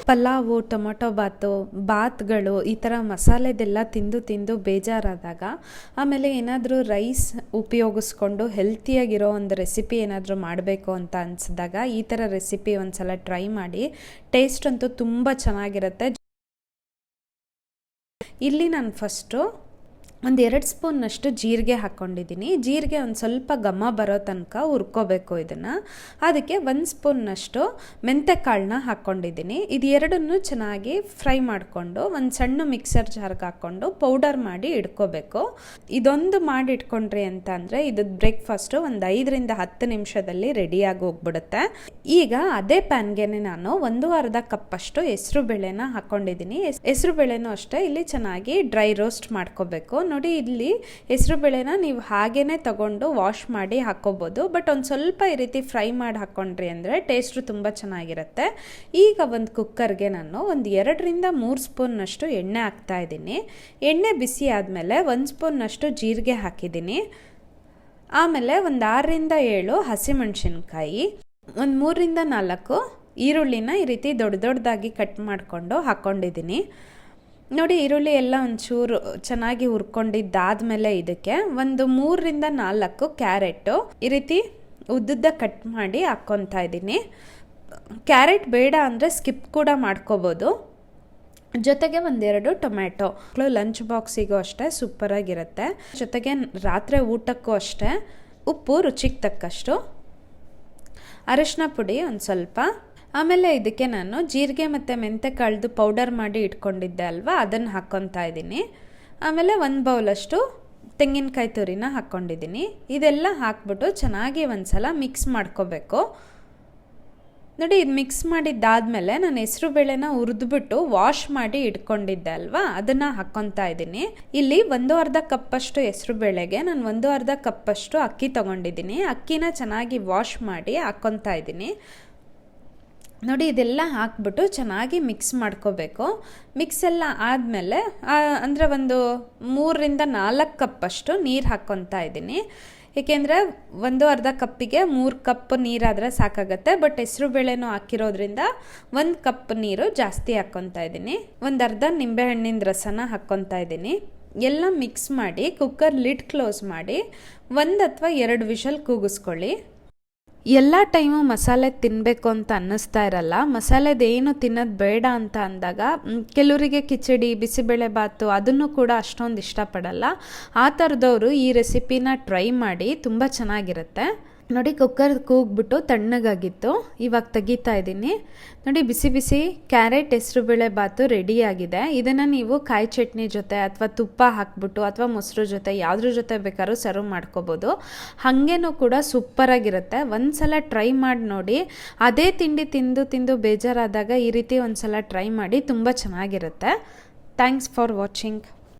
Pulao, tomato ಬಾತ್ಗಳು ಈ ಥರ ಮಸಾಲೆದೆಲ್ಲ ತಿಂದು ಬೇಜಾರಾದಾಗ, ಆಮೇಲೆ ಏನಾದರೂ ರೈಸ್ ಉಪಯೋಗಿಸ್ಕೊಂಡು ಹೆಲ್ತಿಯಾಗಿರೋ ಒಂದು ರೆಸಿಪಿ ಏನಾದರೂ ಮಾಡಬೇಕು ಅಂತ ಅನಿಸಿದಾಗ ಈ ಥರ ರೆಸಿಪಿ ಒಂದು ಸಲ ಟ್ರೈ ಮಾಡಿ. ಟೇಸ್ಟ್ ಅಂತೂ ತುಂಬ ಚೆನ್ನಾಗಿರುತ್ತೆ. ಇಲ್ಲಿ ನಾನು ಫಸ್ಟು ಒಂದು 2 ಸ್ಪೂನ್ನಷ್ಟು ಜೀರಿಗೆ ಹಾಕ್ಕೊಂಡಿದ್ದೀನಿ. ಜೀರಿಗೆ ಒಂದು ಸ್ವಲ್ಪ ಘಮ ಬರೋ ತನಕ ಹುರ್ಕೋಬೇಕು ಇದನ್ನು. ಅದಕ್ಕೆ 1 ಸ್ಪೂನ್ನಷ್ಟು ಮೆಂತೆಕಾಳನ್ನ ಹಾಕ್ಕೊಂಡಿದ್ದೀನಿ. ಇದು ಎರಡನ್ನೂ ಚೆನ್ನಾಗಿ ಫ್ರೈ ಮಾಡಿಕೊಂಡು ಒಂದು ಸಣ್ಣ ಮಿಕ್ಸರ್ ಜಾರ್ಗೆ ಹಾಕ್ಕೊಂಡು ಪೌಡರ್ ಮಾಡಿ ಇಟ್ಕೋಬೇಕು. ಇದೊಂದು ಮಾಡಿ ಇಟ್ಕೊಂಡ್ರಿ ಅಂತ ಅಂದರೆ ಇದು ಬ್ರೇಕ್ಫಾಸ್ಟು ಒಂದು 5ರಿಂದ 10 ನಿಮಿಷದಲ್ಲಿ ರೆಡಿಯಾಗಿ ಹೋಗ್ಬಿಡುತ್ತೆ. ಈಗ ಅದೇ ಪ್ಯಾನ್ಗೆ ನಾನು 1/2 ಕಪ್ಪಷ್ಟು ಹೆಸರು ಬೇಳೆನ ಹಾಕ್ಕೊಂಡಿದ್ದೀನಿ. ಹೆಸರು ಬೇಳೆನೂ ಅಷ್ಟೇ ಇಲ್ಲಿ ಚೆನ್ನಾಗಿ ಡ್ರೈ ರೋಸ್ಟ್ ಮಾಡ್ಕೋಬೇಕು. ನೋಡಿ, ಇಲ್ಲಿ ಹೆಸರು ಬೇಳೆನ ನೀವು ಹಾಗೇನೆ ತಗೊಂಡು ವಾಶ್ ಮಾಡಿ ಹಾಕೋಬೋದು, ಬಟ್ ಒಂದು ಸ್ವಲ್ಪ ಈ ರೀತಿ ಫ್ರೈ ಮಾಡಿ ಹಾಕ್ಕೊಂಡ್ರಿ ಅಂದರೆ ಟೇಸ್ಟು ತುಂಬ ಚೆನ್ನಾಗಿರುತ್ತೆ. ಈಗ ಒಂದು ಕುಕ್ಕರ್ಗೆ ನಾನು ಒಂದು 2ರಿಂದ 3 ಸ್ಪೂನ್ನಷ್ಟು ಎಣ್ಣೆ ಹಾಕ್ತಾ ಇದ್ದೀನಿ. ಎಣ್ಣೆ ಬಿಸಿ ಆದಮೇಲೆ 1 ಸ್ಪೂನ್ನಷ್ಟು ಜೀರಿಗೆ ಹಾಕಿದ್ದೀನಿ. ಆಮೇಲೆ ಒಂದು 6ರಿಂದ 7 ಹಸಿಮೆಣಸಿನ್ಕಾಯಿ, ಒಂದು 3ರಿಂದ 4 ಈರುಳ್ಳಿನ ಈ ರೀತಿ ದೊಡ್ಡದಾಗಿ ಕಟ್ ಮಾಡಿಕೊಂಡು ಹಾಕ್ಕೊಂಡಿದ್ದೀನಿ. ನೋಡಿ, ಈರುಳ್ಳಿ ಎಲ್ಲ ಒಂಚೂರು ಚೆನ್ನಾಗಿ ಹುರ್ಕೊಂಡಿದ್ದಾದಮೇಲೆ ಇದಕ್ಕೆ ಒಂದು 3ರಿಂದ 4 ಕ್ಯಾರೆಟು ಈ ರೀತಿ ಉದ್ದುದ್ದ ಕಟ್ ಮಾಡಿ ಹಾಕ್ಕೊತಾ ಇದ್ದೀನಿ. ಕ್ಯಾರೆಟ್ ಬೇಡ ಅಂದರೆ ಸ್ಕಿಪ್ ಕೂಡ ಮಾಡ್ಕೋಬೋದು. ಜೊತೆಗೆ 1-2 ಟೊಮ್ಯಾಟೊ. ಲಂಚ್ ಬಾಕ್ಸಿಗೂ ಅಷ್ಟೇ ಸೂಪರಾಗಿರುತ್ತೆ. ಜೊತೆಗೆ ರಾತ್ರಿ ಊಟಕ್ಕೂ ಅಷ್ಟೇ. ಉಪ್ಪು ರುಚಿಗೆ ತಕ್ಕಷ್ಟು, ಅರಿಶಿನ ಪುಡಿ ಒಂದು ಸ್ವಲ್ಪ. ಆಮೇಲೆ ಇದಕ್ಕೆ ನಾನು ಜೀರಿಗೆ ಮತ್ತು ಮೆಂತೆಕಾಳ್ದು ಪೌಡರ್ ಮಾಡಿ ಇಟ್ಕೊಂಡಿದ್ದೆ ಅಲ್ವಾ, ಅದನ್ನು ಹಾಕ್ಕೊತಾ ಇದ್ದೀನಿ. ಆಮೇಲೆ 1 ಬೌಲಷ್ಟು ತೆಂಗಿನಕಾಯಿ ತುರಿನ ಹಾಕ್ಕೊಂಡಿದ್ದೀನಿ. ಇದೆಲ್ಲ ಹಾಕ್ಬಿಟ್ಟು ಚೆನ್ನಾಗಿ ಒಂದು ಸಲ ಮಿಕ್ಸ್ ಮಾಡ್ಕೋಬೇಕು. ನೋಡಿ, ಇದು ಮಿಕ್ಸ್ ಮಾಡಿದ್ದಾದಮೇಲೆ ನಾನು ಹೆಸರು ಬೇಳೆನ ಹುರಿದ್ಬಿಟ್ಟು ವಾಶ್ ಮಾಡಿ ಇಟ್ಕೊಂಡಿದ್ದೆ ಅಲ್ವಾ, ಅದನ್ನು ಹಾಕ್ಕೊತಾ ಇದ್ದೀನಿ. ಇಲ್ಲಿ 1/2 ಕಪ್ಪಷ್ಟು ಹೆಸರು ಬೇಳೆಗೆ ನಾನು 1/2 ಕಪ್ಪಷ್ಟು ಅಕ್ಕಿ ತೊಗೊಂಡಿದ್ದೀನಿ. ಅಕ್ಕಿನ ಚೆನ್ನಾಗಿ ವಾಶ್ ಮಾಡಿ ಹಾಕ್ಕೊತಾ ಇದ್ದೀನಿ. ನೋಡಿ, ಇದೆಲ್ಲ ಹಾಕ್ಬಿಟ್ಟು ಚೆನ್ನಾಗಿ ಮಿಕ್ಸ್ ಮಾಡ್ಕೋಬೇಕು. ಮಿಕ್ಸ್ ಎಲ್ಲ ಆದಮೇಲೆ ಅಂದರೆ ಒಂದು 3ರಿಂದ 4 ಕಪ್ಪಷ್ಟು ನೀರು ಹಾಕ್ಕೊತಾ ಇದ್ದೀನಿ. ಏಕೆಂದರೆ 1/2 ಕಪ್ಪಿಗೆ 3 ಕಪ್ ನೀರಾದರೆ ಸಾಕಾಗತ್ತೆ. ಬಟ್ ಹೆಸರು ಬೇಳೆನೂ ಹಾಕಿರೋದ್ರಿಂದ 1 ಕಪ್ ನೀರು ಜಾಸ್ತಿ ಹಾಕ್ಕೊತಾ ಇದ್ದೀನಿ. ಒಂದು ಅರ್ಧ ನಿಂಬೆಹಣ್ಣಿನ ರಸನ ಹಾಕ್ಕೊತಾ ಇದ್ದೀನಿ. ಎಲ್ಲ ಮಿಕ್ಸ್ ಮಾಡಿ ಕುಕ್ಕರ್ ಲಿಡ್ ಕ್ಲೋಸ್ ಮಾಡಿ 1 ಅಥವಾ 2 ವಿಷಲ್ ಕೂಗಿಸ್ಕೊಳ್ಳಿ. ಎಲ್ಲ ಟೈಮು ಮಸಾಲೆ ತಿನ್ನಬೇಕು ಅಂತ ಅನ್ನಿಸ್ತಾ ಇರಲ್ಲ. ಮಸಾಲೆದೇನು ತಿನ್ನೋದು ಬೇಡ ಅಂತ ಅಂದಾಗ ಕೆಲವರಿಗೆ ಕಿಚಡಿ, ಬಿಸಿಬೇಳೆ ಬಾತು ಅದನ್ನು ಕೂಡ ಅಷ್ಟೊಂದು ಇಷ್ಟಪಡಲ್ಲ. ಆ ಥರದವರು ಈ ರೆಸಿಪಿನ ಟ್ರೈ ಮಾಡಿ, ತುಂಬ ಚೆನ್ನಾಗಿರುತ್ತೆ. ನೋಡಿ, ಕುಕ್ಕರ್ ಕೂಗ್ಬಿಟ್ಟು ತಣ್ಣಗಾಗಿತ್ತು. ಇವಾಗ ತೆಗಿತಾ ಇದ್ದೀನಿ. ನೋಡಿ, ಬಿಸಿ ಬಿಸಿ ಕ್ಯಾರೆಟ್ ಹೆಸರುಬೇಳೆ ಬಾತು ರೆಡಿಯಾಗಿದೆ. ಇದನ್ನು ನೀವು ಕಾಯಿ ಚಟ್ನಿ ಜೊತೆ ಅಥವಾ ತುಪ್ಪ ಹಾಕ್ಬಿಟ್ಟು ಅಥವಾ ಮೊಸರು ಜೊತೆ ಯಾವುದ್ರ ಜೊತೆ ಬೇಕಾದ್ರೂ ಸರ್ವ್ ಮಾಡ್ಕೋಬೋದು. ಹಾಗೇನೂ ಕೂಡ ಸೂಪರಾಗಿರುತ್ತೆ. ಒಂದು ಸಲ ಟ್ರೈ ಮಾಡಿ ನೋಡಿ. ಅದೇ ತಿಂಡಿ ತಿಂದು ಬೇಜಾರಾದಾಗ ಈ ರೀತಿ ಒಂದು ಸಲ ಟ್ರೈ ಮಾಡಿ, ತುಂಬ ಚೆನ್ನಾಗಿರುತ್ತೆ. Thanks for watching.